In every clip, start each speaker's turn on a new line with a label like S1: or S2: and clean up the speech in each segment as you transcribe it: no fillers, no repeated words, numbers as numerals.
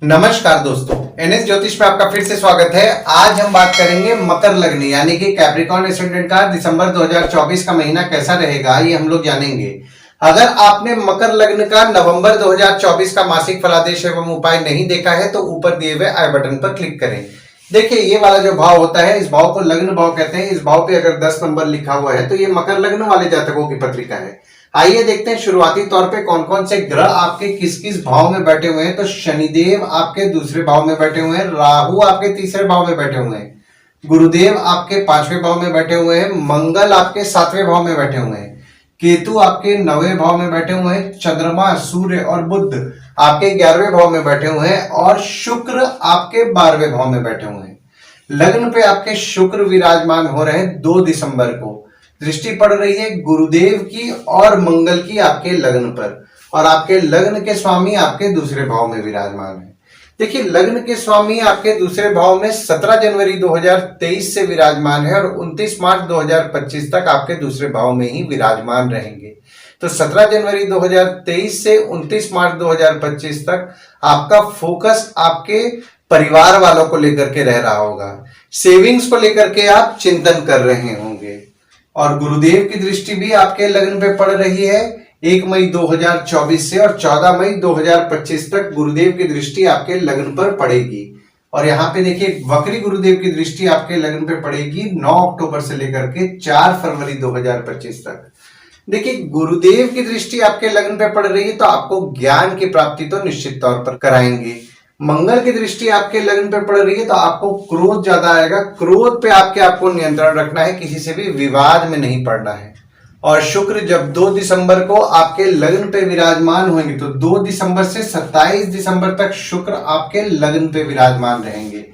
S1: नमस्कार दोस्तों, एनएस ज्योतिष में आपका फिर से स्वागत है। आज हम बात करेंगे मकर लग्न यानी कि कैप्रिकॉर्न एसेंडेंट का दिसंबर 2024 का महीना कैसा रहेगा, ये हम लोग जानेंगे। अगर आपने मकर लग्न का नवंबर 2024 का मासिक फलादेश एवं उपाय नहीं देखा है तो ऊपर दिए हुए आई बटन पर क्लिक करें। देखिए, ये वाला जो भाव होता है, इस भाव को लग्न भाव कहते हैं। इस भाव पे अगर 10 नंबर लिखा हुआ है तो ये मकर लग्न वाले जातकों की पत्रिका है। आइए देखते हैं शुरुआती तौर पे कौन कौन से ग्रह आपके किस किस भाव में बैठे हुए हैं। तो शनिदेव आपके दूसरे भाव में बैठे हुए हैं, राहु आपके तीसरे भाव में बैठे हुए हैं, गुरुदेव आपके 5वें भाव में बैठे हुए हैं, मंगल आपके 7वें भाव में बैठे हुए हैं, केतु आपके 9वें भाव में बैठे हुए हैं, चंद्रमा, सूर्य और बुध आपके 11वें भाव में बैठे हुए हैं और शुक्र आपके 12वें भाव में बैठे हुए हैं। लग्न पे आपके शुक्र विराजमान हो रहे हैं 2 दिसंबर को। दृष्टि पड़ रही है गुरुदेव की और मंगल की आपके लग्न पर, और आपके लग्न के स्वामी आपके दूसरे भाव में विराजमान है। देखिए, लग्न के स्वामी आपके दूसरे भाव में 17 जनवरी 2023 से विराजमान है और 29 मार्च 2025 तक आपके दूसरे भाव में ही विराजमान रहेंगे। तो 17 जनवरी 2023 से 29 मार्च 2025 तक आपका फोकस आपके परिवार वालों को लेकर के रह रहा होगा। सेविंग्स को लेकर के आप चिंतन कर रहे होंगे और गुरुदेव की दृष्टि भी आपके लग्न पे पड़ रही है 1 मई 2024 से और 14 मई 2025 तक गुरुदेव की दृष्टि आपके लग्न पर पड़ेगी। और यहाँ पे देखिए, वक्री गुरुदेव की दृष्टि आपके लग्न पे पड़ेगी 9 अक्टूबर से लेकर के 4 फरवरी 2025 तक। देखिए, गुरुदेव की दृष्टि आपके लग्न पे पड़ रही है तो आपको ज्ञान की प्राप्ति तो निश्चित तौर पर कराएंगे। मंगल की दृष्टि आपके लग्न पे पड़ रही है तो आपको क्रोध ज्यादा आएगा। क्रोध पे आपको नियंत्रण रखना है, किसी से भी विवाद में नहीं पड़ना है। और शुक्र जब 2 दिसंबर को आपके लग्न पे विराजमान होंगे तो 2 दिसंबर से 27 दिसंबर तक शुक्र आपके लग्न पे विराजमान रहेंगे।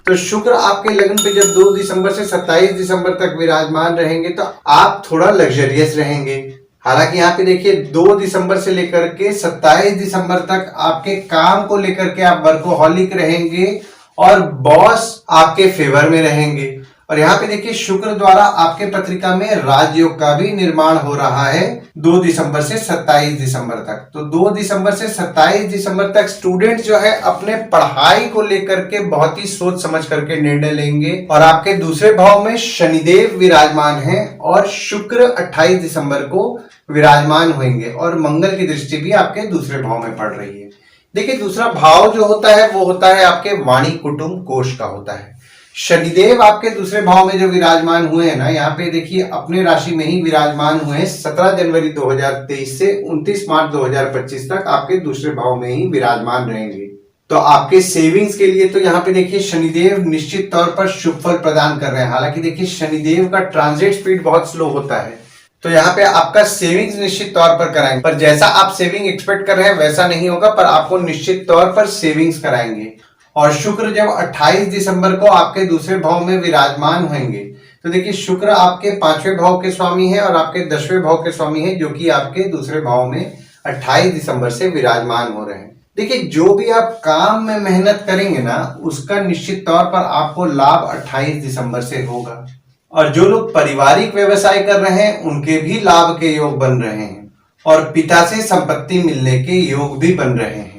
S1: तो शुक्र आपके लग्न पे जब 2 दिसंबर से 27 दिसंबर तक विराजमान रहेंगे तो आप थोड़ा लग्जरियस रहेंगे। हालांकि यहाँ पे देखिए, 2 दिसंबर से लेकर के 27 दिसंबर तक आपके काम को लेकर के आप वर्कोहॉलिक रहेंगे और बॉस आपके फेवर में रहेंगे। और यहाँ पे देखिए, शुक्र द्वारा आपके पत्रिका में राजयोग का भी निर्माण हो रहा है 2 दिसंबर से 27 दिसंबर तक। तो 2 दिसंबर से 27 दिसंबर तक स्टूडेंट जो है अपने पढ़ाई को लेकर के बहुत ही सोच समझ करके निर्णय लेंगे। और आपके दूसरे भाव में शनिदेव विराजमान है और शुक्र 28 दिसंबर को विराजमान होंगे और मंगल की दृष्टि भी आपके दूसरे भाव में पड़ रही है। देखिए, दूसरा भाव जो होता है वो होता है आपके वाणी कुटुंब कोष का होता है। शनिदेव आपके दूसरे भाव में जो विराजमान हुए हैं ना, यहाँ पे देखिए अपने राशि में ही विराजमान हुए हैं 17 जनवरी 2023 से 29 मार्च 2025 तक आपके दूसरे भाव में ही विराजमान रहेंगे। तो आपके सेविंग्स के लिए तो यहाँ पे देखिए शनिदेव निश्चित तौर पर शुभ फल प्रदान कर रहे हैं। हालांकि देखिए, शनिदेव का ट्रांजिट स्पीड बहुत स्लो होता है तो यहाँ पे आपका सेविंग्स निश्चित तौर पर कराएंगे, पर जैसा आप सेविंग एक्सपेक्ट कर रहे हैं वैसा नहीं होगा, पर आपको निश्चित तौर पर सेविंग्स कराएंगे। और शुक्र जब 28 दिसंबर को आपके दूसरे भाव में विराजमान होंगे तो देखिए, शुक्र आपके 5वें भाव के स्वामी है और आपके 10वें भाव के स्वामी है, जो कि आपके दूसरे भाव में 28 दिसंबर से विराजमान हो रहे हैं। देखिए, जो भी आप काम में मेहनत करेंगे ना, उसका निश्चित तौर पर आपको लाभ 28 दिसंबर से होगा। और जो लोग पारिवारिक व्यवसाय कर रहे हैं उनके भी लाभ के योग बन रहे हैं और पिता से संपत्ति मिलने के योग भी बन रहे हैं।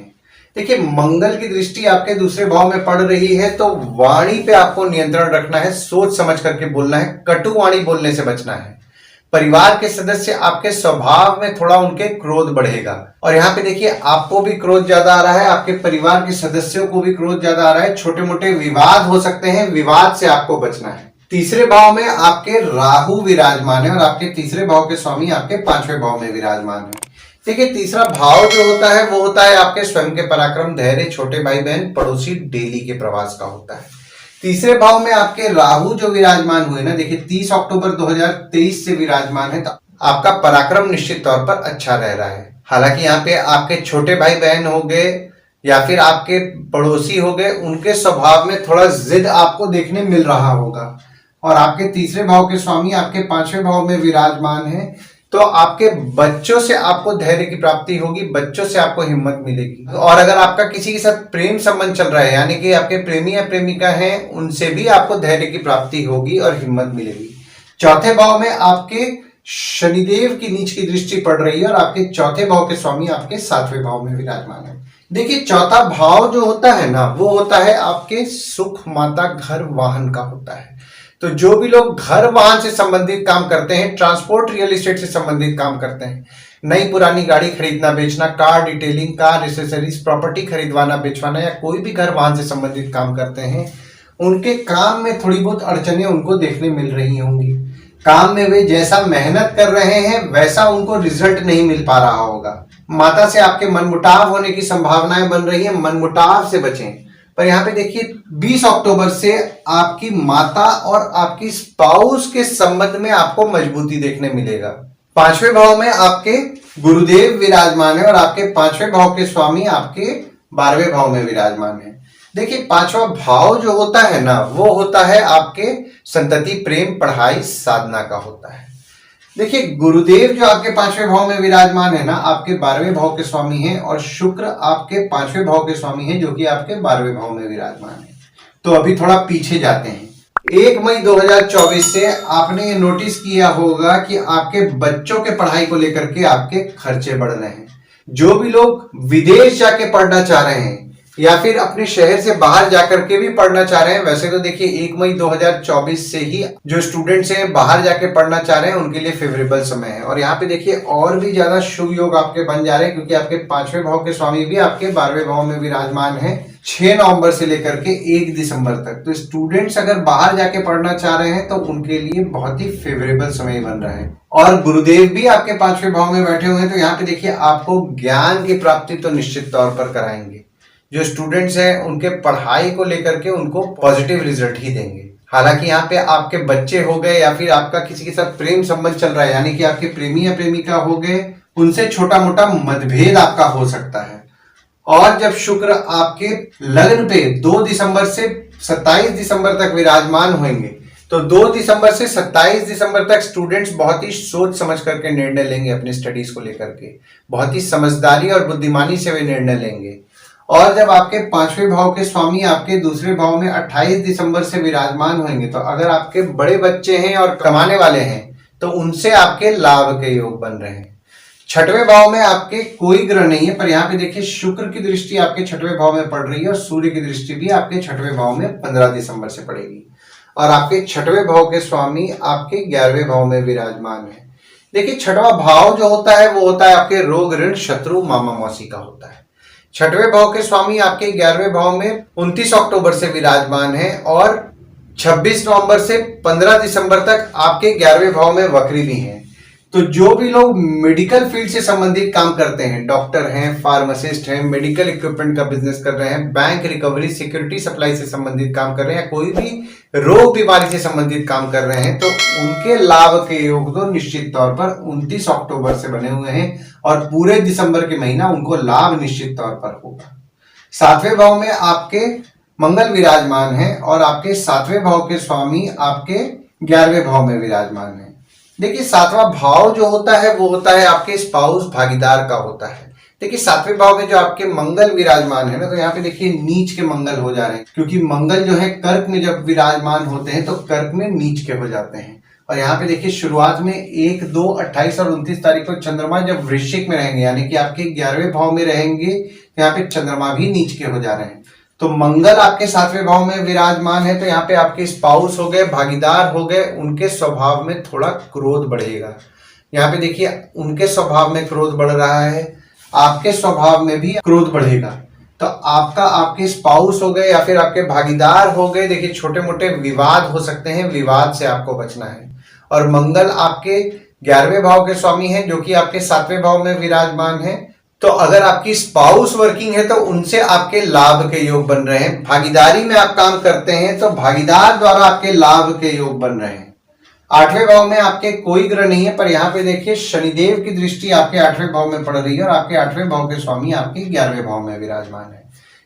S1: देखिए, मंगल की दृष्टि आपके दूसरे भाव में पड़ रही है तो वाणी पे आपको नियंत्रण रखना है, सोच समझ करके बोलना है, कटु वाणी बोलने से बचना है। परिवार के सदस्य आपके स्वभाव में थोड़ा उनके क्रोध बढ़ेगा और यहाँ पे देखिए, आपको भी क्रोध ज्यादा आ रहा है, आपके परिवार के सदस्यों को भी क्रोध ज्यादा आ रहा है। छोटे मोटे विवाद हो सकते हैं, विवाद से आपको बचना है। तीसरे भाव में आपके राहु विराजमान है और आपके तीसरे भाव के स्वामी आपके 5वें भाव में विराजमान है। देखिए, तीसरा भाव जो होता है वो होता है आपके स्वयं के पराक्रम, धैर्य, छोटे भाई बहन, पड़ोसी, डेली के प्रवास का होता है। तीसरे भाव में आपके राहु जो विराजमान हुए ना, देखिए 30 अक्टूबर 2023 से विराजमान है तो आपका पराक्रम निश्चित तौर पर अच्छा रह रहा है। हालांकि यहाँ पे आपके छोटे भाई बहन हो गए या फिर आपके पड़ोसी हो गए, उनके स्वभाव में थोड़ा जिद आपको देखने मिल रहा होगा। और आपके तीसरे भाव के स्वामी आपके 5वें भाव में विराजमान है तो आपके बच्चों से आपको धैर्य की प्राप्ति होगी, बच्चों से आपको हिम्मत मिलेगी। और अगर आपका किसी के साथ प्रेम संबंध चल रहा है, यानी कि आपके प्रेमी या प्रेमिका हैं, उनसे भी आपको धैर्य की प्राप्ति होगी और हिम्मत मिलेगी। चौथे भाव में आपके शनिदेव की नीच की दृष्टि पड़ रही है और आपके चौथे भाव के स्वामी आपके 7वें भाव में विराजमान है। देखिए चौथा भाव जो होता है ना, वो होता है आपके सुख, माता, घर, वाहन का होता है। तो जो भी लोग घर वाहन से संबंधित काम करते हैं, ट्रांसपोर्ट, रियल एस्टेट से संबंधित काम करते हैं, नई पुरानी गाड़ी खरीदना बेचना, car detailing, car accessories, property खरीदवाना बेचवाना, या कोई भी घर वाहन से संबंधित काम करते हैं, उनके काम में थोड़ी बहुत अड़चने उनको देखने मिल रही होंगी। काम में वे जैसा मेहनत कर रहे हैं वैसा उनको रिजल्ट नहीं मिल पा रहा होगा। माता से आपके मनमुटाव होने की संभावनाएं बन रही है, मनमुटाव से बचें। पर यहाँ पे देखिए 20 अक्टूबर से आपकी माता और आपकी स्पाउस के संबंध में आपको मजबूती देखने मिलेगा। पांचवें भाव में आपके गुरुदेव विराजमान है और आपके पांचवें भाव के स्वामी आपके 12वें भाव में विराजमान है। देखिए पांचवा भाव जो होता है ना, वो होता है आपके संतति, प्रेम, पढ़ाई, साधना का होता है। देखिए गुरुदेव जो आपके पांचवें भाव में विराजमान है ना, आपके 12वें भाव के स्वामी हैं, और शुक्र आपके पांचवें भाव के स्वामी हैं जो कि आपके 12वें भाव में विराजमान है। तो अभी थोड़ा पीछे जाते हैं। 1 मई 2024 से आपने ये नोटिस किया होगा कि आपके बच्चों के पढ़ाई को लेकर के आपके खर्चे बढ़ रहे हैं। जो भी लोग विदेश जाके पढ़ना चाह रहे हैं या फिर अपने शहर से बाहर जाकर के भी पढ़ना चाह रहे हैं, वैसे तो देखिए 1 मई 2024 से ही जो स्टूडेंट्स हैं बाहर जाके पढ़ना चाह रहे हैं उनके लिए फेवरेबल समय है। और यहाँ पे देखिए और भी ज्यादा शुभ योग आपके बन जा रहे हैं, क्योंकि आपके पांचवें भाव के स्वामी भी आपके 12वें भाव में विराजमान है 6 नवंबर से लेकर के 1 दिसंबर तक। तो स्टूडेंट्स अगर बाहर जाके पढ़ना चाह रहे हैं तो उनके लिए बहुत ही फेवरेबल समय बन रहा है। और गुरुदेव भी आपके पांचवें भाव में बैठे हुए हैं, तो यहाँ पे देखिए आपको ज्ञान की प्राप्ति तो निश्चित तौर पर कराएंगे। जो स्टूडेंट्स हैं उनके पढ़ाई को लेकर के उनको पॉजिटिव रिजल्ट ही देंगे। हालांकि यहाँ पे आपके बच्चे हो गए या फिर आपका किसी के साथ प्रेम संबंध चल रहा है, यानी कि आपके प्रेमी या प्रेमिका हो गए, उनसे छोटा मोटा मतभेद आपका हो सकता है। और जब शुक्र आपके लग्न पे 2 दिसंबर से 27 दिसंबर तक विराजमान होंगे, तो 2 दिसंबर से 27 दिसंबर तक स्टूडेंट्स बहुत ही सोच समझ करके निर्णय लेंगे अपने स्टडीज को लेकर के। बहुत ही समझदारी और बुद्धिमानी से वे निर्णय लेंगे। और जब आपके पांचवें भाव के स्वामी आपके दूसरे भाव में 28 दिसंबर से विराजमान होंगे, तो अगर आपके बड़े बच्चे हैं और कमाने वाले हैं तो उनसे आपके लाभ के योग बन रहे हैं। छठवें भाव में आपके कोई ग्रह नहीं है, पर यहाँ पे देखिए शुक्र की दृष्टि आपके छठवें भाव में पड़ रही है और सूर्य की दृष्टि भी आपके छठवें भाव में 15 दिसंबर से पड़ेगी। और आपके छठवें भाव के स्वामी आपके 11वें भाव में विराजमान है। देखिए छठवां भाव जो होता है वो होता है आपके रोग, ऋण, शत्रु, मामा मौसी का होता है। छठवें भाव के स्वामी आपके 11वें भाव में 29 अक्टूबर से विराजमान है और 26 नवंबर से 15 दिसंबर तक आपके 11वें भाव में वक्री भी हैं। तो जो भी लोग मेडिकल फील्ड से संबंधित काम करते हैं, डॉक्टर हैं, फार्मासिस्ट हैं, मेडिकल इक्विपमेंट का बिजनेस कर रहे हैं, बैंक रिकवरी, सिक्योरिटी सप्लाई से संबंधित काम कर रहे हैं, कोई भी रोग बीमारी से संबंधित काम कर रहे हैं, तो उनके लाभ के योग तो निश्चित तौर पर 29 अक्टूबर से बने हुए हैं और पूरे दिसंबर के महीना उनको लाभ निश्चित तौर पर होगा। 7वें भाव में आपके मंगल विराजमान है और आपके 7वें भाव के स्वामी आपके 11वें भाव में विराजमान है। देखिए 7वां भाव जो होता है वो होता है आपके स्पाउस, भागीदार का होता है। देखिए 7वें भाव में जो आपके मंगल विराजमान है ना, तो यहाँ पे देखिए नीच के मंगल हो जा रहे हैं, क्योंकि मंगल जो है कर्क में जब विराजमान होते हैं तो कर्क में नीच के हो जाते हैं। और यहाँ पे देखिए शुरुआत में 1, 2, 28 और 29 तारीख को चंद्रमा जब वृश्चिक में रहेंगे, यानी कि आपके 11वें भाव में रहेंगे, यहाँ पे चंद्रमा भी नीच के हो जा रहे हैं। तो मंगल आपके 7वें भाव में विराजमान है, तो यहाँ पे आपके स्पाउस हो गए, भागीदार हो गए, उनके स्वभाव में थोड़ा क्रोध बढ़ेगा। यहाँ पे देखिए उनके स्वभाव में क्रोध बढ़ रहा है, आपके स्वभाव में भी क्रोध बढ़ेगा। तो आपके स्पाउस हो गए या फिर आपके भागीदार हो गए, देखिए छोटे मोटे विवाद हो सकते हैं, विवाद से आपको बचना है। और मंगल आपके 11वें भाव के स्वामी हैं जो कि आपके 7वें भाव में विराजमान है। तो अगर आपकी स्पाउस वर्किंग है तो उनसे आपके लाभ के योग बन रहे हैं। भागीदारी में आप काम करते हैं तो भागीदार द्वारा आपके लाभ के योग बन रहे हैं। 8वें भाव में आपके कोई ग्रह नहीं है, पर यहाँ पे देखिए शनिदेव की दृष्टि आपके 8वें भाव में पड़ रही है और आपके 8वें भाव के स्वामी आपके 11वें भाव में विराजमान है।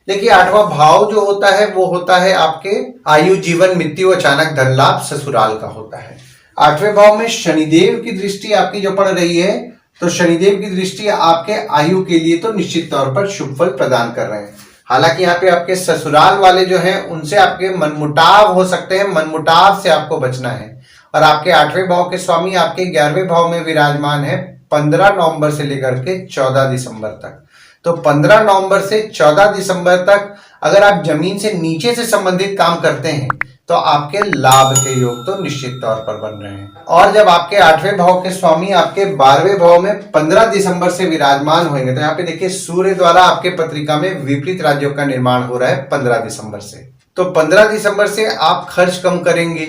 S1: देखिए 8वां भाव जो होता है वो होता है आपके आयु, जीवन, मृत्यु, अचानक धन लाभ, ससुराल का होता है। 8वें भाव में शनिदेव की दृष्टि आपकी जो पड़ रही है, तो शनिदेव की दृष्टि आपके आयु के लिए तो निश्चित तौर पर शुभ फल प्रदान कर रहे हैं। हालांकि यहाँ पे आपके ससुराल वाले जो हैं उनसे आपके मनमुटाव हो सकते हैं, मनमुटाव से आपको बचना है। और आपके 8वें भाव के स्वामी आपके 11वें भाव में विराजमान है 15 नवंबर से लेकर के 14 दिसंबर तक। तो 15 नवंबर से 14 दिसंबर तक अगर आप जमीन से नीचे से संबंधित काम करते हैं तो आपके लाभ के योग तो निश्चित तौर पर बन रहे हैं। और जब आपके 8वें भाव के स्वामी आपके 12वें भाव में 15 दिसंबर से विराजमान होंगे तो यहाँ पे देखिए सूर्य द्वारा आपके पत्रिका में विपरीत राजयोग का निर्माण हो रहा है 15 दिसंबर से। तो 15 दिसंबर से आप खर्च कम करेंगे।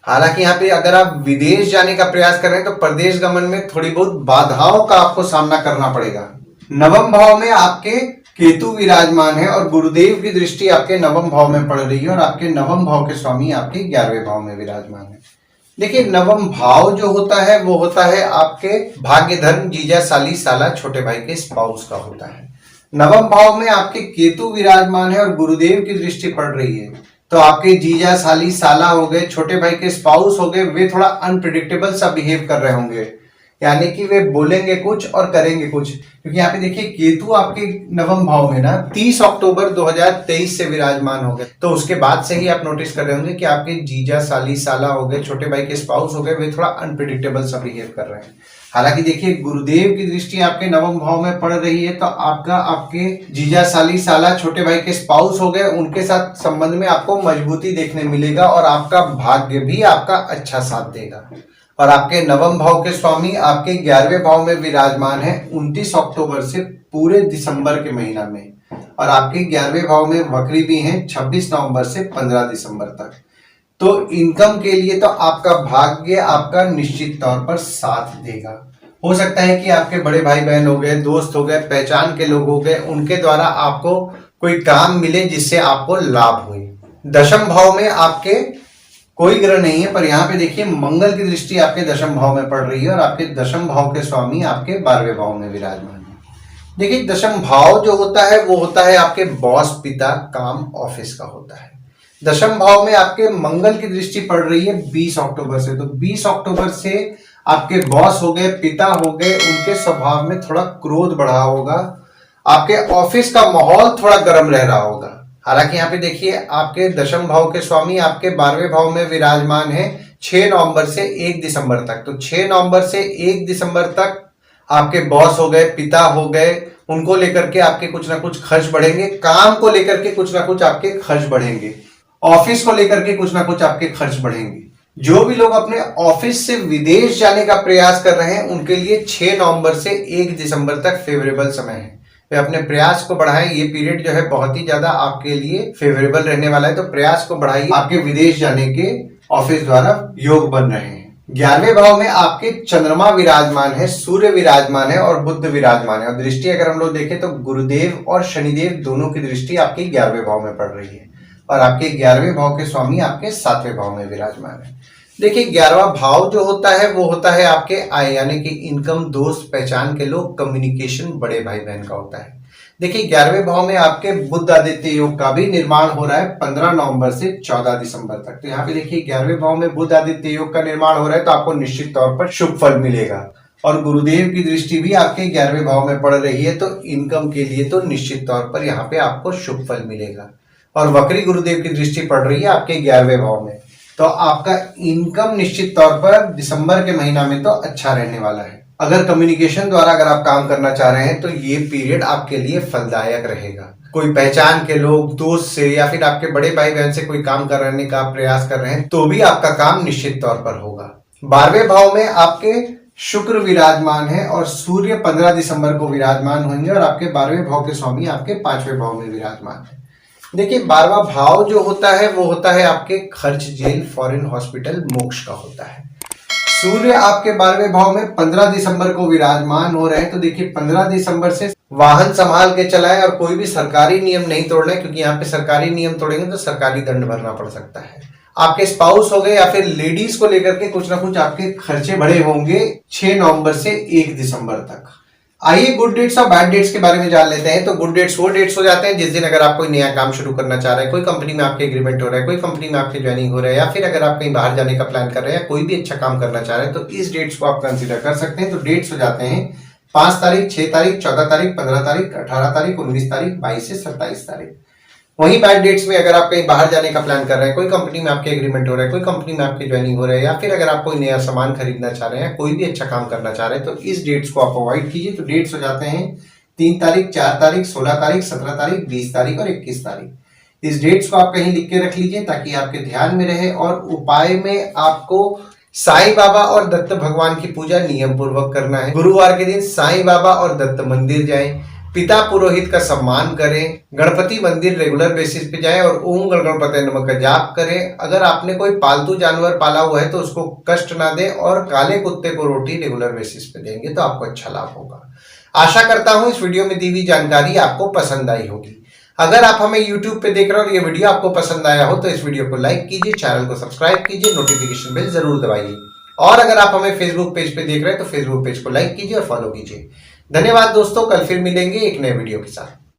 S1: हालांकि यहाँ पे अगर आप विदेश जाने का प्रयास कर रहे हैं तो प्रदेश गमन में थोड़ी बहुत बाधाओं का आपको सामना करना पड़ेगा। नवम भाव में आपके केतु विराजमान है और गुरुदेव की दृष्टि आपके नवम भाव में पड़ रही है और आपके नवम भाव के स्वामी आपके 11वें भाव में विराजमान है। देखिए नवम भाव जो होता है वो होता है आपके भाग्य धर्म जीजा साली साला छोटे भाई के स्पाउस का होता है। नवम भाव में आपके केतु विराजमान है और गुरुदेव की दृष्टि पड़ रही है तो आपके जीजा साली साला हो गए, छोटे भाई के स्पाउस हो गए, वे थोड़ा अनप्रिडिक्टेबल सा बिहेव कर रहे होंगे, यानी कि वे बोलेंगे कुछ और करेंगे कुछ। क्योंकि यहाँ पे देखिए केतु आपके नवम भाव में ना 30 अक्टूबर 2023 से विराजमान हो गए, तो उसके बाद से ही आप नोटिस कर रहे होंगे कि आपके जीजा साली साला हो गए, छोटे भाई के स्पाउस हो गए, वे थोड़ा अनप्रिडिक्टेबल सा बिहेव कर रहे हैं। हालांकि देखिए गुरुदेव की दृष्टि आपके नवम भाव में पड़ रही है तो आपके जीजा साली साला छोटे भाई के स्पाउस हो गए, उनके साथ संबंध में आपको मजबूती देखने मिलेगा और आपका भाग्य भी आपका अच्छा साथ देगा। और आपके नवम भाव के स्वामी आपके 11वें भाव में विराजमान है 29 अक्टूबर से पूरे दिसंबर के महीना में, और आपके 11वें भाव में वक्री भी हैं 26 नवंबर से 15 दिसंबर तक। तो इनकम के लिए तो आपका भाग्य आपका निश्चित तौर पर साथ देगा। हो सकता है कि आपके बड़े भाई बहन हो गए, दोस्त हो गए, पहचान के लोग हो गए, उनके द्वारा आपको कोई काम मिले जिससे आपको लाभ हुए। दशम भाव में आपके कोई ग्रह नहीं है, पर यहाँ पे देखिए मंगल की दृष्टि आपके दशम भाव में पड़ रही है और आपके दशम भाव के स्वामी आपके 12वें भाव में विराजमान है। देखिए दशम भाव जो होता है वो होता है आपके बॉस, पिता, काम, ऑफिस का होता है। दशम भाव में आपके मंगल की दृष्टि पड़ रही है 20 अक्टूबर से, तो 20 अक्टूबर से आपके बॉस हो गए, पिता हो गए, उनके स्वभाव में थोड़ा क्रोध बढ़ा होगा, आपके ऑफिस का माहौल थोड़ा गर्म रह रहा होगा। हालांकि यहाँ पे देखिए आपके दशम भाव के स्वामी आपके 12वें भाव में विराजमान है 6 नवंबर से 1 दिसंबर तक। तो 6 नवंबर से 1 दिसंबर तक आपके बॉस हो गए, पिता हो गए, उनको लेकर के आपके कुछ ना कुछ खर्च बढ़ेंगे, काम को लेकर के कुछ ना कुछ आपके खर्च बढ़ेंगे, ऑफिस को लेकर के कुछ ना कुछ आपके खर्च बढ़ेंगे। जो भी लोग अपने ऑफिस से विदेश जाने का प्रयास कर रहे हैं उनके लिए 6 नवंबर से 1 दिसंबर तक फेवरेबल समय है। वे अपने प्रयास को बढ़ाएं, ये पीरियड जो है बहुत ही ज्यादा आपके लिए फेवरेबल रहने वाला है, तो प्रयास को बढ़ाइए। आपके विदेश जाने के ऑफिस द्वारा योग बन रहे हैं। 11वें भाव में आपके चंद्रमा विराजमान है, सूर्य विराजमान है और बुध विराजमान है, और दृष्टि अगर हम लोग देखें तो गुरुदेव और शनिदेव दोनों की दृष्टि आपके 11वें भाव में पड़ रही है और आपके 11वें भाव के स्वामी आपके 7वें भाव में विराजमान है। देखिए 11वां भाव जो होता है वो होता है आपके आय, यानी कि इनकम, दोस्त, पहचान के लोग, कम्युनिकेशन, बड़े भाई बहन का होता है। देखिए 11वें भाव में आपके बुध आदित्य योग का भी निर्माण हो रहा है 15 नवंबर से 14 दिसंबर तक। तो यहाँ पे देखिए 11वें भाव में बुध आदित्य योग का निर्माण हो रहा है तो आपको निश्चित तौर पर शुभ फल मिलेगा, और गुरुदेव की दृष्टि भी आपके 11वें भाव में पड़ रही है, तो इनकम के लिए तो निश्चित तौर पर यहाँ पे आपको शुभ फल मिलेगा। और वक्री गुरुदेव की दृष्टि पड़ रही है आपके 11वें भाव में, तो आपका इनकम निश्चित तौर पर दिसंबर के महीना में तो अच्छा रहने वाला है। अगर कम्युनिकेशन द्वारा अगर आप काम करना चाह रहे हैं तो ये पीरियड आपके लिए फलदायक रहेगा। कोई पहचान के लोग, दोस्त से या फिर आपके बड़े भाई बहन से कोई काम कराने का प्रयास कर रहे हैं तो भी आपका काम निश्चित तौर पर होगा। 12वें भाव में आपके शुक्र विराजमान है और सूर्य 15 दिसंबर को विराजमान होंगे और आपके 12वें भाव के स्वामी आपके 5वें भाव में विराजमान है। देखिए 12वां भाव जो होता है वो होता है आपके खर्च, जेल, फॉरेन, हॉस्पिटल, मोक्ष का होता है। सूर्य आपके 12वें भाव में 15 दिसंबर को विराजमान हो रहे हैं, तो देखिए 15 दिसंबर से वाहन संभाल के चलाएं और कोई भी सरकारी नियम नहीं तोड़ना है, क्योंकि यहाँ पे सरकारी नियम तोड़ेंगे तो सरकारी दंड भरना पड़ सकता है। आपके स्पाउस हो गए या फिर लेडीज को लेकर के कुछ ना कुछ आपके खर्चे बढ़े होंगे 6 नवंबर से 1 दिसंबर तक। आइए गुड डेट्स और बैड डेट्स के बारे में जान लेते हैं। तो गुड डेट्स वो डेट्स हो जाते हैं जिस दिन अगर आप कोई नया काम शुरू करना चाह रहे हैं, कोई कंपनी में आपके एग्रीमेंट हो रहा है, कोई कंपनी में आपकी ज्वाइनिंग हो रहा है, या फिर अगर आप कहीं बाहर जाने का प्लान कर रहे हैं या कोई भी अच्छा काम करना चाह रहे हैं तो इस डेट्स को आप कंसीडर कर सकते हैं। तो डेट्स हो जाते हैं 5 तारीख, 6 तारीख, 14 तारीख, 15 तारीख, 18 तारीख, 19 तारीख, 22 से 27 तारीख। वहीं बैड डेट्स में अगर आप कहीं बाहर जाने का प्लान कर रहे हैं, कोई कंपनी में आपके एग्रीमेंट हो रहा है, कोई कंपनी में आपकी ज्वाइनिंग हो रहा है, या फिर अगर आप कोई नया सामान खरीदना चाह रहे हैं, कोई भी अच्छा काम करना चाह रहे हैं तो इस डेट्स को आप अवॉइड कीजिए। तो डेट्स हो जाते हैं 3 तारीख, 4 तारीख, 16 तारीख, 17 तारीख, 20 तारीख और 21 तारीख। इस डेट्स को आप कहीं लिख के रख लीजिए ताकि आपके ध्यान में रहे। और उपाय में आपको साईं बाबा और दत्त भगवान की पूजा नियम पूर्वक करना है। गुरुवार के दिन साईं बाबा और दत्त मंदिर जाएं, पिता पुरोहित का सम्मान करें, गणपति मंदिर रेगुलर बेसिस पे जाएं और ओम गण गणपति नमः का जाप करें। अगर आपने कोई पालतू जानवर पाला हुआ है तो उसको कष्ट ना दें और काले कुत्ते को रोटी रेगुलर बेसिस पे देंगे तो आपको अच्छा लाभ होगा। आशा करता हूं इस वीडियो में दी हुई जानकारी आपको पसंद आई होगी। अगर आप हमें YouTube पे देख रहे हो और ये वीडियो आपको पसंद आया हो तो इस वीडियो को लाइक कीजिए, चैनल को सब्सक्राइब कीजिए, नोटिफिकेशन बेल जरूर दबाइए। और अगर आप हमें फेसबुक पेज पे देख रहे हैं तो फेसबुक पेज को लाइक कीजिए और फॉलो कीजिए। धन्यवाद दोस्तों, कल फिर मिलेंगे एक नए वीडियो के साथ।